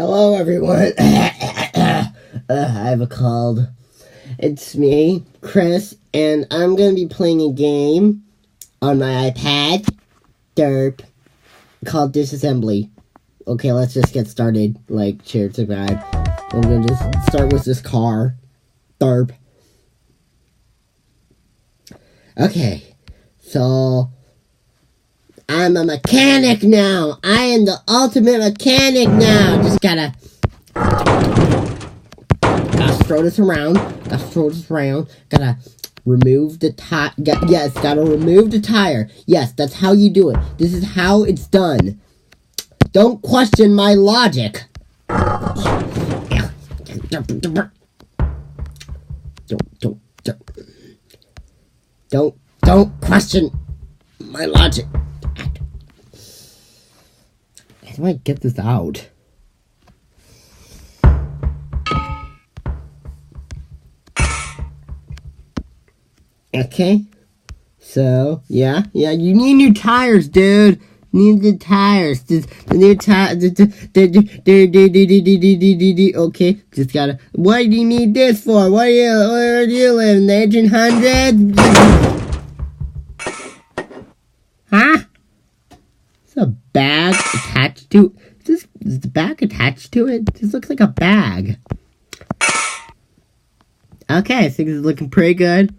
Hello, everyone. I have a cold. It's me, Chris, and I'm going to be playing a game on my iPad, derp, called Disassembly. Okay, let's just get started. Like, share, subscribe. I'm going to just start with this car. Derp. Okay, so I'm a mechanic now. I am the ultimate mechanic now. Just gotta throw this around. Gotta remove the tire. Yes, gotta remove the tire. Yes, that's how you do it. This is how it's done. Don't question my logic. Don't question my logic. How do I get this out? Okay. So, yeah, you need new tires, dude. You need the tires. The new tires. Okay, just gotta. What do you need this for? Where do you live? In the 1800s? Huh? Is a bag attached to? Is the bag attached to it? This looks like a bag. Okay, I think this is looking pretty good.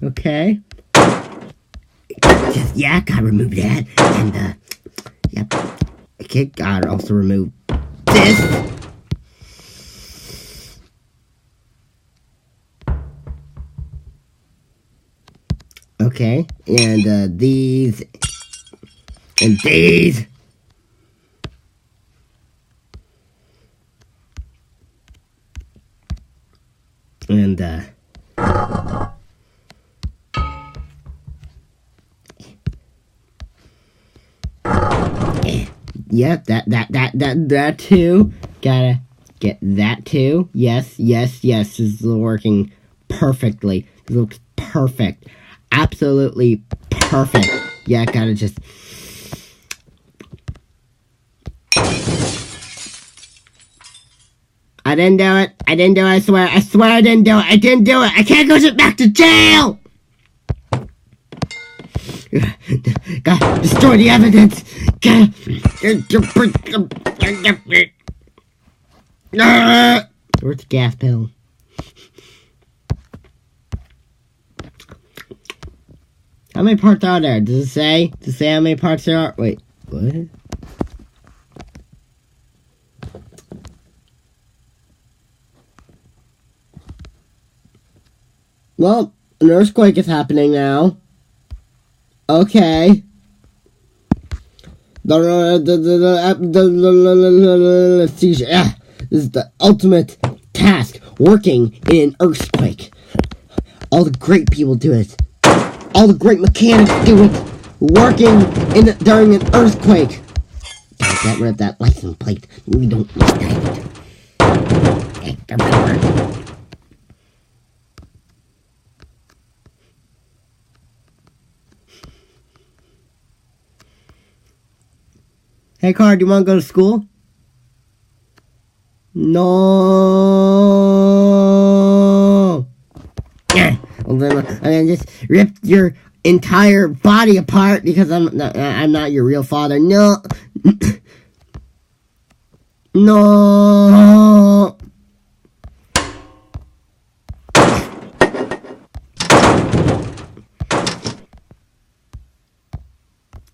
Okay. Yeah, gotta remove that. And, yep. Okay, gotta also remove this. Okay, and, these. And these. And, yep, that too. Gotta get that too. Yes. This is working perfectly. This looks perfect. Absolutely perfect. Yeah, gotta just... I didn't do it. I swear I didn't do it. I can't go back to jail. God, destroy the evidence. Where's the gas pill? How many parts are there? Does it say? Does it say how many parts there are? Wait, what? Well, an earthquake is happening now. Okay. This is the ultimate task, working in an earthquake. All the great people do it. All the great mechanics do it. Working during an earthquake. Gotta get rid of that license plate. We don't like that. Hey, car, do you want to go to school? No. Yeah. Well, then I just ripped your entire body apart because I'm not your real father. No. No.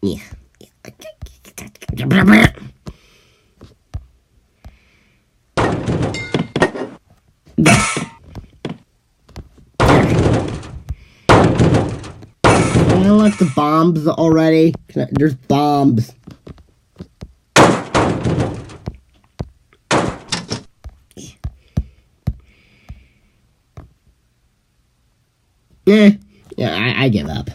Yeah. I don't like the bombs already. There's bombs. Yeah, I give up.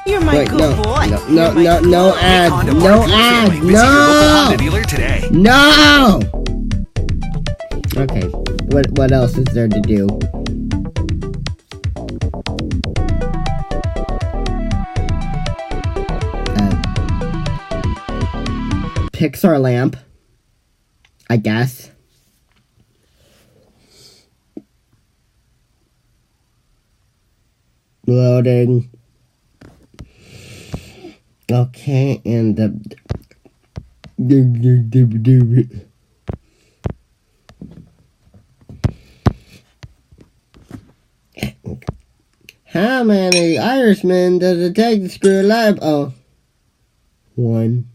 You're my good boy. No ad. No. Okay. What else is there to do? Pixar lamp, I guess. Loading. Okay, and the how many Irishmen does it take to screw a light? Oh, one.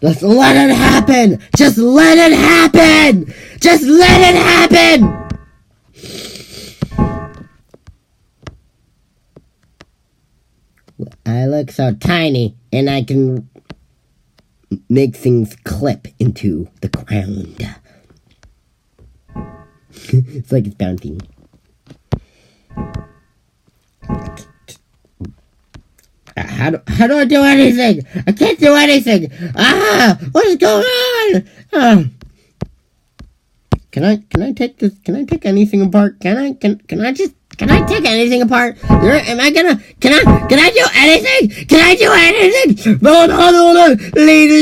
Just let it happen! Just let it happen! Just let it happen! I look so tiny, and I can make things clip into the ground. It's like it's bouncing. How do I do anything? I can't do anything. What is going on? Can I take this? Can I take anything apart? Can I take anything apart? Can I do anything? Can I do anything? No. Lead.